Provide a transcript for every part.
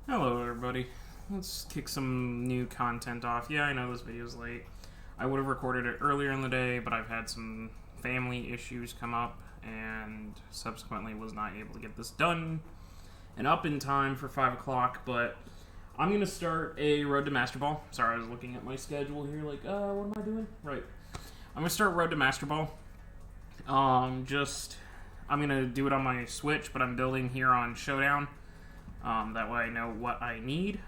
Hello everybody. Let's kick some new content off. Yeah, I know this video is late. I would have recorded it earlier in the day, but I've had some family issues come up and subsequently was not able to get this done and up in time for 5 o'clock, but I'm going to start a Road to Master Ball. Sorry, I was looking at my schedule here like, what am I doing? Right. I'm going to start Road to Master Ball. I'm going to do it on my Switch, but I'm building here on Showdown. That way I know what I need.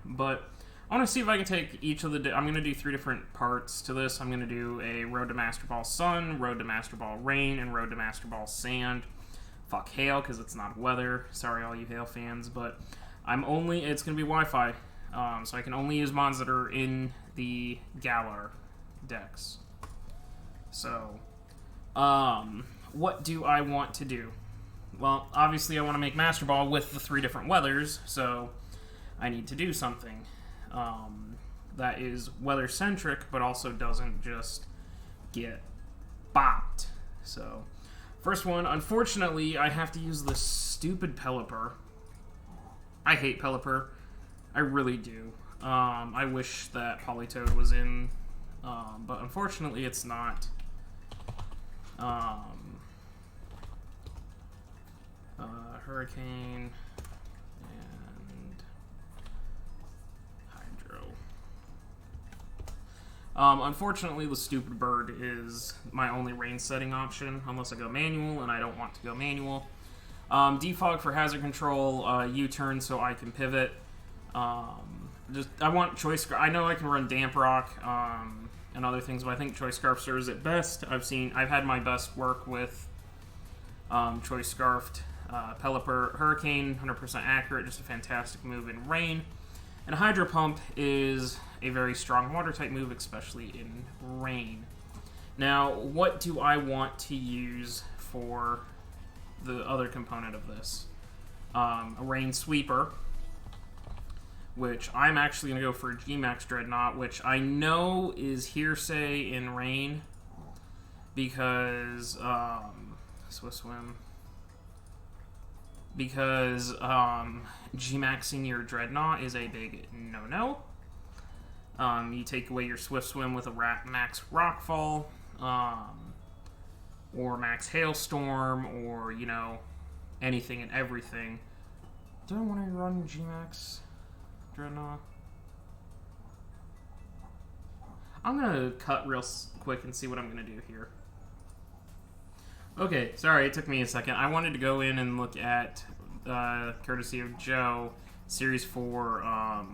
But I want to see if I can take each of the... I'm going to do 3 different parts to this. I'm going to do a Road to Master Ball Sun, Road to Master Ball Rain, and Road to Master Ball Sand. Fuck Hail, because it's not weather. Sorry, all you Hail fans. But it's going to be Wi-Fi. So I can only use mods that are in the Galar decks. So, what do I want to do? Well, obviously I want to make Master Ball with the 3 different weathers, so I need to do something that is weather-centric, but also doesn't just get bopped. So, first one, unfortunately, I have to use this stupid Pelipper. I hate Pelipper. I really do. I wish that Politoed was in, but unfortunately it's not. Hurricane and Hydro. Unfortunately, the stupid bird is my only rain setting option, unless I go manual, and I don't want to go manual. Defog for hazard control, U-turn so I can pivot. I want Choice Scarf. I know I can run Damp Rock and other things, but I think Choice Scarf serves it best. I've had my best work with Choice Scarfed. Pelipper, Hurricane, 100% accurate, just a fantastic move in rain. And Hydro Pump is a very strong water type move, especially in rain. Now, what do I want to use for the other component of this? A Rain Sweeper, which I'm actually going to go for a G-Max Dreadnought, which I know is hearsay in rain because Swim. Because G-Maxing your Dreadnought is a big no-no. You take away your Swift Swim with a Max Rockfall, or Max Hailstorm, or, anything and everything. Do I want to run G-Max Dreadnought? I'm going to cut real quick and see what I'm going to do here. Okay, sorry, it took me a second. I wanted to go in and look at, courtesy of Joe, Series 4,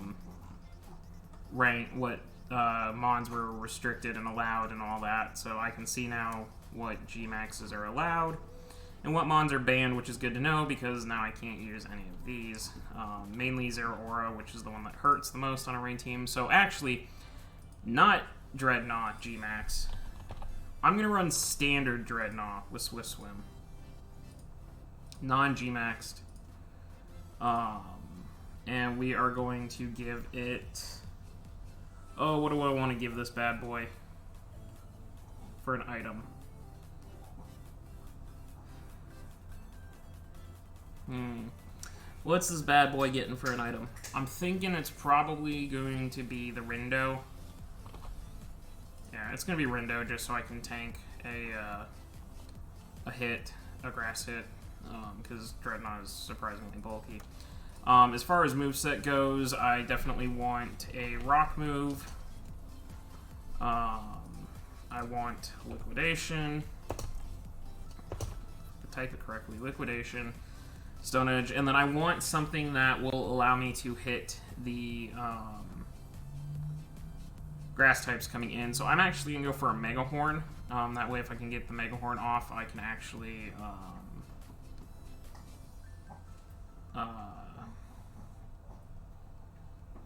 rank, what mods were restricted and allowed and all that, so I can see now what G-Maxes are allowed and what mods are banned, which is good to know because now I can't use any of these. Mainly Zero Aura, which is the one that hurts the most on a rain team. So actually, not Dreadnought G-Max. I'm going to run standard Dreadnought with Swift Swim. Non-G-Maxed. And we are going to give it... Oh, what do I want to give this bad boy for an item? What's this bad boy getting for an item? I'm thinking it's probably going to be the Rindo. Yeah, it's going to be Rindo just so I can tank a hit, a grass hit, because Dreadnought is surprisingly bulky. As far as moveset goes, I definitely want a rock move. I want Liquidation. To type it correctly, Liquidation, Stone Edge, and then I want something that will allow me to hit the grass types coming in. So I'm actually going to go for a Mega Horn. That way if I can get the Mega Horn off, I can actually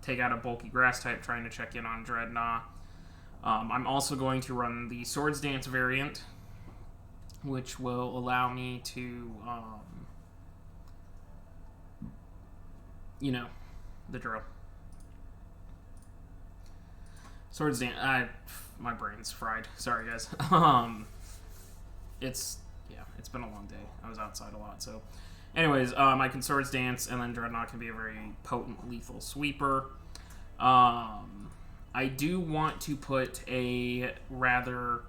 take out a bulky grass type trying to check in on Dreadnought. I'm also going to run the Swords Dance variant, which will allow me to, the drill. Swords Dance. My brain's fried. Sorry, guys. It's been a long day. I was outside a lot, so Anyways, I can Swords Dance, and then Dreadnought can be a very potent, lethal sweeper. I do want to put a rather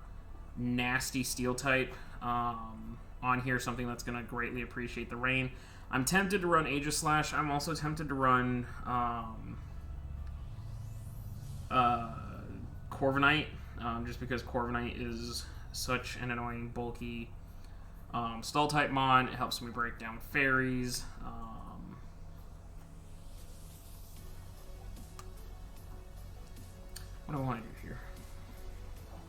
nasty steel type on here, something that's going to greatly appreciate the rain. I'm tempted to run Aegislash. I'm also tempted to run Corviknight, just because Corviknight is such an annoying, bulky stall type mon. It helps me break down fairies. What do I want to do here?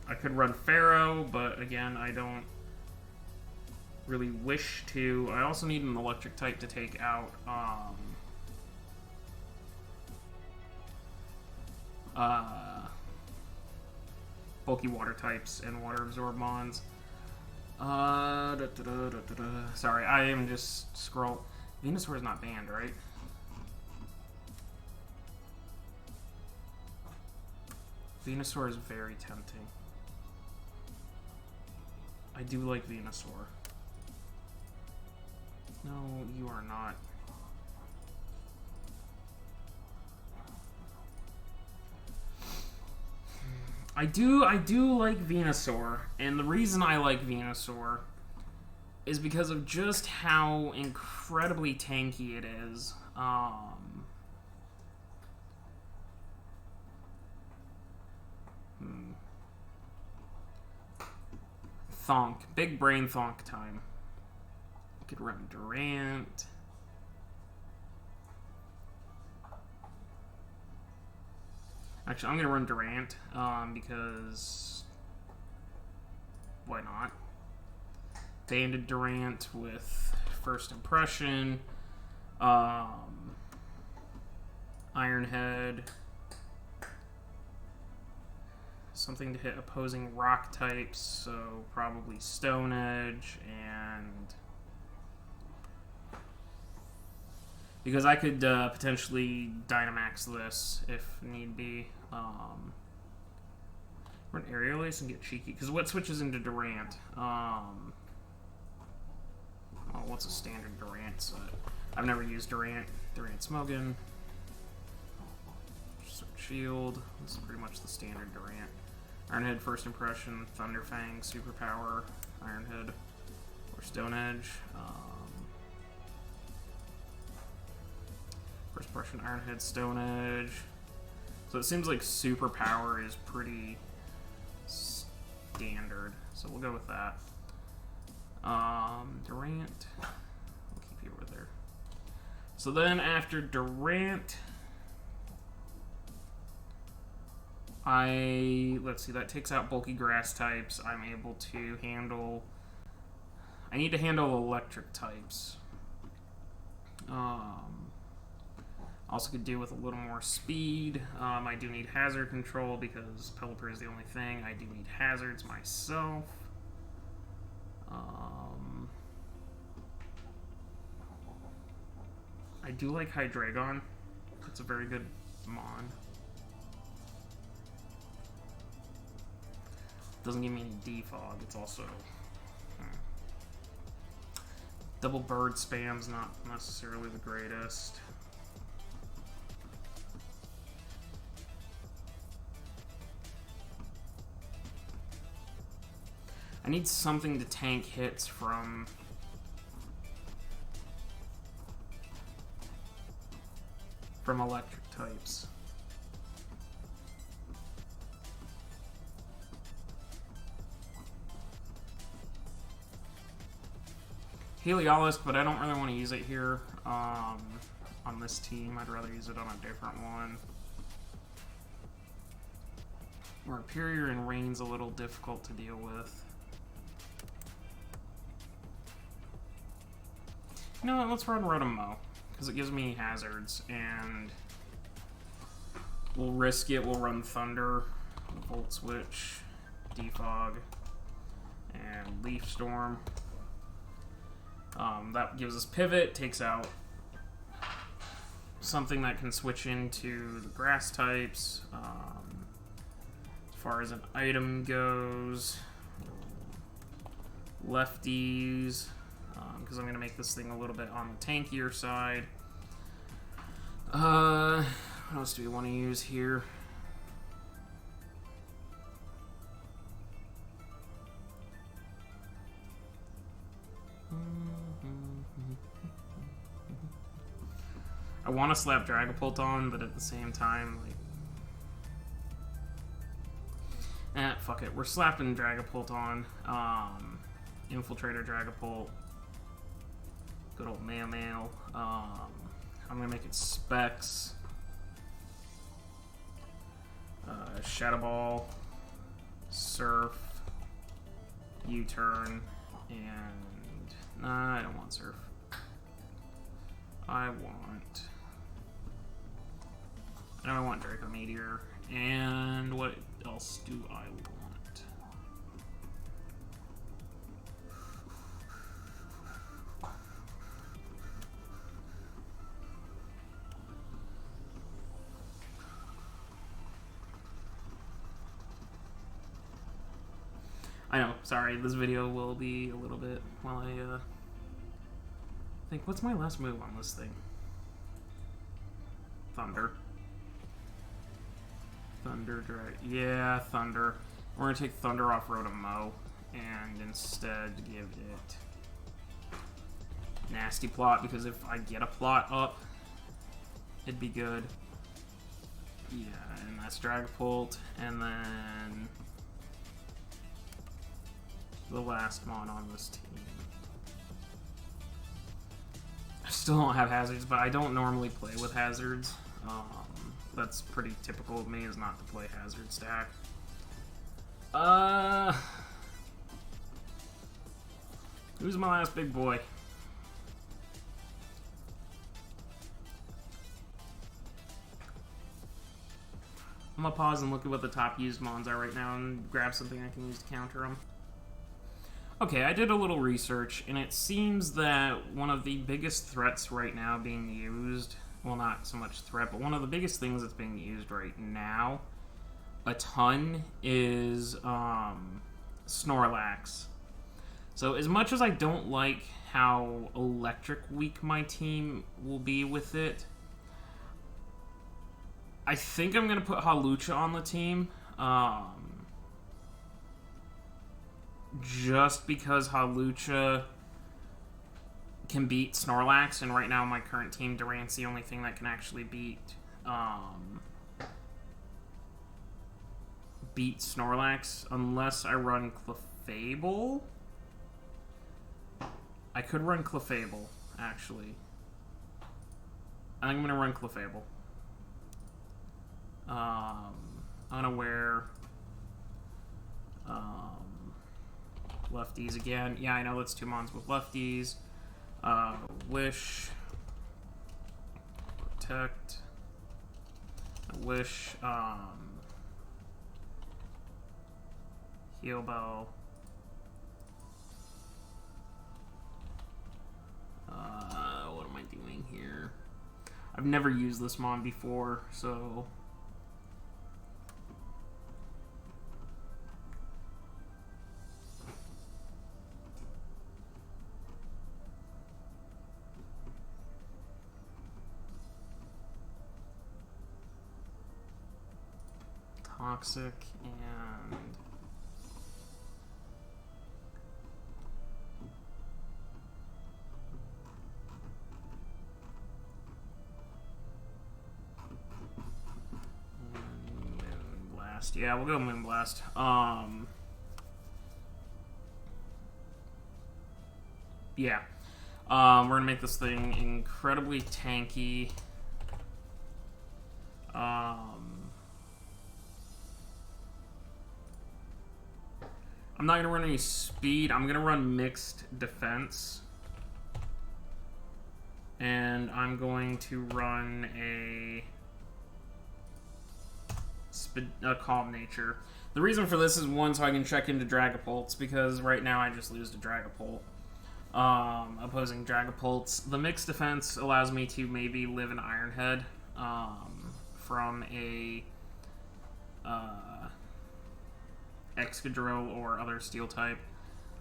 I could run Pharaoh, but again, I don't really wish to. I also need an electric type to take out bulky water types and water absorb mons. Sorry, I am just scroll. Venusaur is not banned, right? Venusaur is very tempting. I do like Venusaur. No, you are not. I do like Venusaur, and the reason I like Venusaur is because of just how incredibly tanky it is. Thonk. Big brain Thonk time. I could run Durant. Actually, I'm going to run Durant because why not? Banded Durant with First Impression. Iron Head. Something to hit opposing rock types, so probably Stone Edge, and because I could potentially Dynamax this if need be. Run Aerial Ace and get cheeky, because what switches into Durant? What's a standard Durant set? I've never used Durant. Durant Smogon. Shield. This is pretty much the standard Durant. Ironhead, First Impression, Thunderfang, Superpower, Ironhead, or Stone Edge. First Impression, Ironhead, Stone Edge. So it seems like Superpower is pretty standard. So we'll go with that. Durant. We'll keep you over there. So then after Durant, let's see, that takes out bulky grass types. I'm able to handle, I need to handle electric types. Also could deal with a little more speed. I do need hazard control because Pelipper is the only thing. I do need hazards myself. I do like Hydreigon. It's a very good mon. Doesn't give me any defog. It's also double bird spam's not necessarily the greatest. I need something to tank hits from electric types. Heliolisk, but I don't really want to use it here on this team. I'd rather use it on a different one. Rhyperior and Rain's a little difficult to deal with. You know what, let's run Rotom-Mow, because it gives me hazards, and we'll risk it. We'll run Thunder, Volt Switch, Defog, and Leaf Storm. That gives us Pivot, takes out something that can switch into the grass types. As far as an item goes, lefties, because I'm going to make this thing a little bit on the tankier side. What else do we want to use here? I want to slap Dragapult on, but at the same time, like... fuck it. We're slapping Dragapult on. Infiltrator Dragapult. Good old Mail. I'm gonna make it Specs. Shadow Ball. Surf. U-Turn. And... Nah, I don't want Surf. I want Draco Meteor. And what else do I want? I know, sorry, this video will be a little bit while I think, what's my last move on this thing? Thunder. Yeah, Thunder. We're gonna take Thunder off Rotom-Mow and instead give it Nasty Plot, because if I get a plot up, it'd be good. Yeah, and that's Dragapult, and then the last mon on this team. I still don't have hazards, but I don't normally play with hazards. That's pretty typical of me, is not to play hazard stack. Who's my last big boy? I'm gonna pause and look at what the top used mons are right now and grab something I can use to counter them. Okay, I did a little research, and it seems that one of the biggest threats right now being used, well, not so much threat, but one of the biggest things that's being used right now a ton is Snorlax. So as much as I don't like how electric weak my team will be with it, I think I'm going to put Hawlucha on the team. Just because Hawlucha can beat Snorlax, and right now my current team, Durant's the only thing that can actually beat Snorlax, unless I run Clefable. I could run Clefable, actually. I think I'm gonna run Clefable. I'm gonna wear lefties again. Yeah, I know that's two mons with lefties. Wish. Protect. Wish. Heal Bell. What am I doing here? I've never used this mon before, so... Toxic and... Moonblast. Yeah, we'll go Moonblast. Yeah. We're gonna make this thing incredibly tanky. I'm not going to run any speed. I'm going to run mixed defense. And I'm going to run a Calm Nature. The reason for this is, one, so I can check into Dragapults, because right now I just lose to Dragapult. Opposing Dragapults. The mixed defense allows me to maybe live an Iron Head from a... Excadrill or other steel type.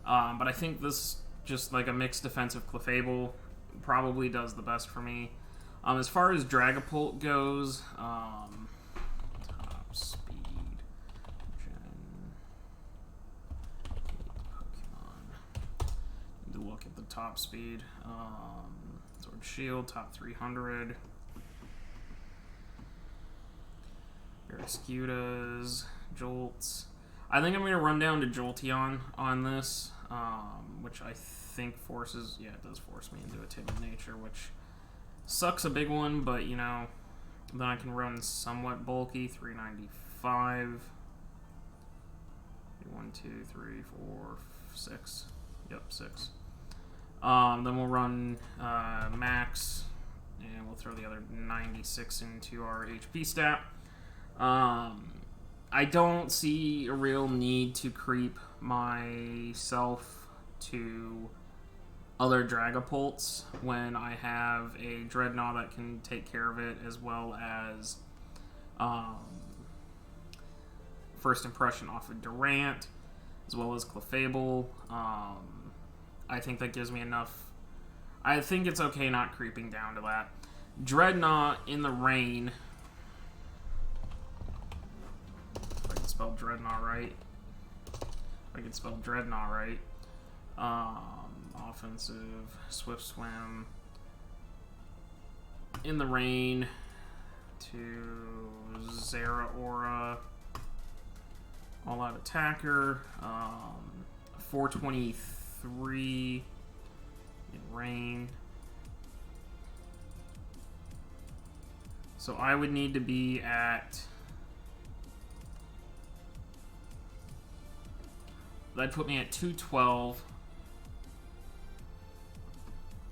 But I think this just like a mixed defensive Clefable probably does the best for me. As far as Dragapult goes, top speed, Pokemon. Need to look at the top speed. Sword Shield, top 300. Barraskewdas, Jolts. I think I'm going to run down to Jolteon on this, which I think forces... Yeah, it does force me into a Timid Nature, which sucks a big one, but, you know, then I can run somewhat bulky, 395. 1, 2, 3, 4, 6. Yep, 6. Then we'll run Max, and we'll throw the other 96 into our HP stat. I don't see a real need to creep myself to other Dragapults when I have a Dreadnought that can take care of it, as well as First Impression off of Durant, as well as Clefable. I think that gives me enough. I think it's okay not creeping down to that. Dreadnought in the rain. If I can spell Dreadnought right. Offensive, Swift Swim. In the rain to Zeraora. All out attacker. 423 in rain. So I would need to be at... That'd put me at 212.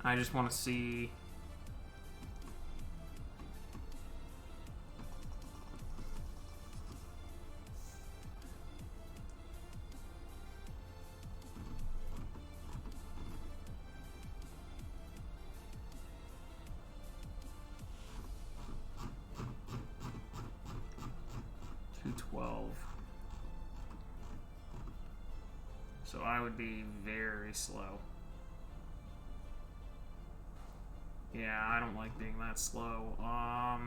I just want to see... So I would be very slow. Yeah, I don't like being that slow. I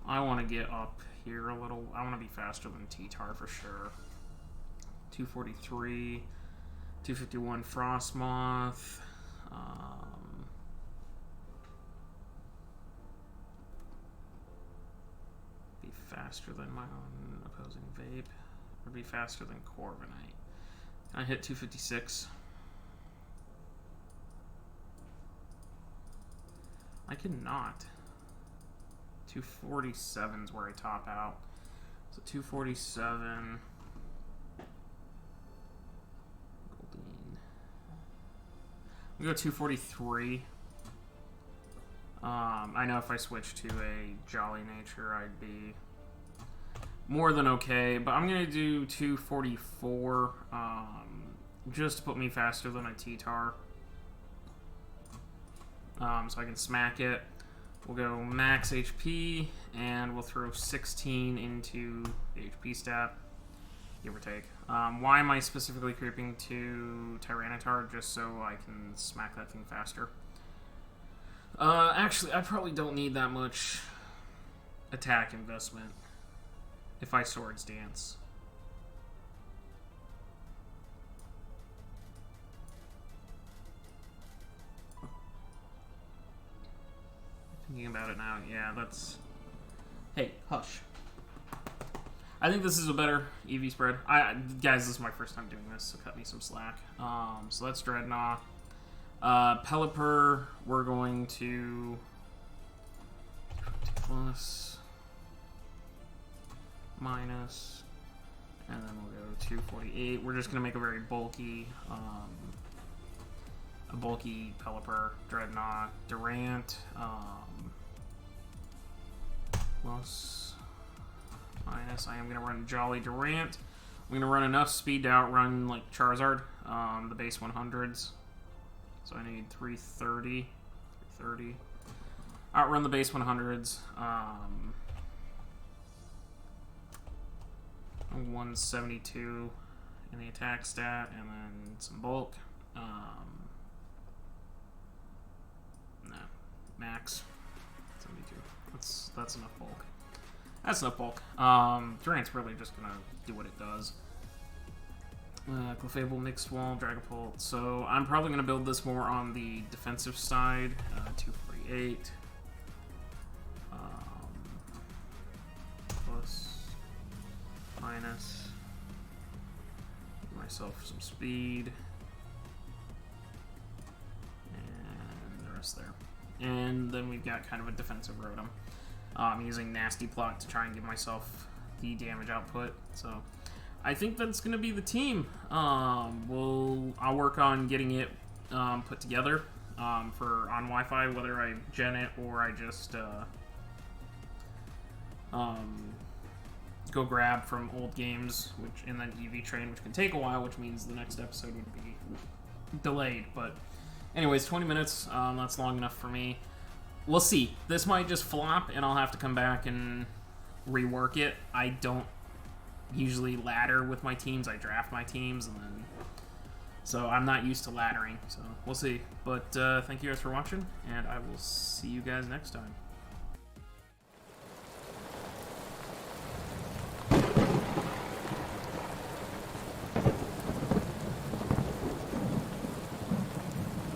want to get up here a little. I want to be faster than T-Tar for sure. 243, 251 Frostmoth. Be faster than my own opposing Vape. Or be faster than Corviknight. I hit 256. I cannot. 247 is where I top out. So 247. Goldeen. I'm gonna go 243. I know if I switch to a Jolly Nature, I'd be more than okay, but I'm gonna do 244, just to put me faster than a T-Tar. So I can smack it. We'll go max HP, and we'll throw 16 into the HP stat, give or take. Why am I specifically creeping to Tyranitar? Just so I can smack that thing faster. Actually, I probably don't need that much attack investment if I Swords Dance. Thinking about it now, yeah, that's... Hey, hush. I think this is a better EV spread. Guys, this is my first time doing this, so cut me some slack. So that's Dreadnought. Pelipper, we're going to... plus... minus... and then we'll go 248. We're just going to make a very bulky... a bulky Pelipper, Dreadnought, Durant, plus, minus. I am going to run Jolly Durant. I'm going to run enough speed to outrun, like, Charizard, the base 100s. So I need 330. 330. Outrun the base 100s. 172 in the attack stat, and then some bulk. No, max 72. That's enough bulk. That's enough bulk. Durant's really just gonna do what it does. Clefable, Mixed Wall, Dragapult. So I'm probably gonna build this more on the defensive side. 248. Plus, minus. Give myself some speed. And the rest there. And then we've got kind of a defensive Rotom. I'm using Nasty Plot to try and give myself the damage output. So I think that's going to be the team. I'll work on getting it put together on Wi-Fi, whether I gen it or I just go grab from old games, and then EV train, which can take a while, which means the next episode would be delayed. But anyways, 20 minutes, that's long enough for me. We'll see. This might just flop, and I'll have to come back and rework it. I don't usually ladder with my teams. I draft my teams, and then so I'm not used to laddering. So we'll see. But thank you guys for watching, and I will see you guys next time.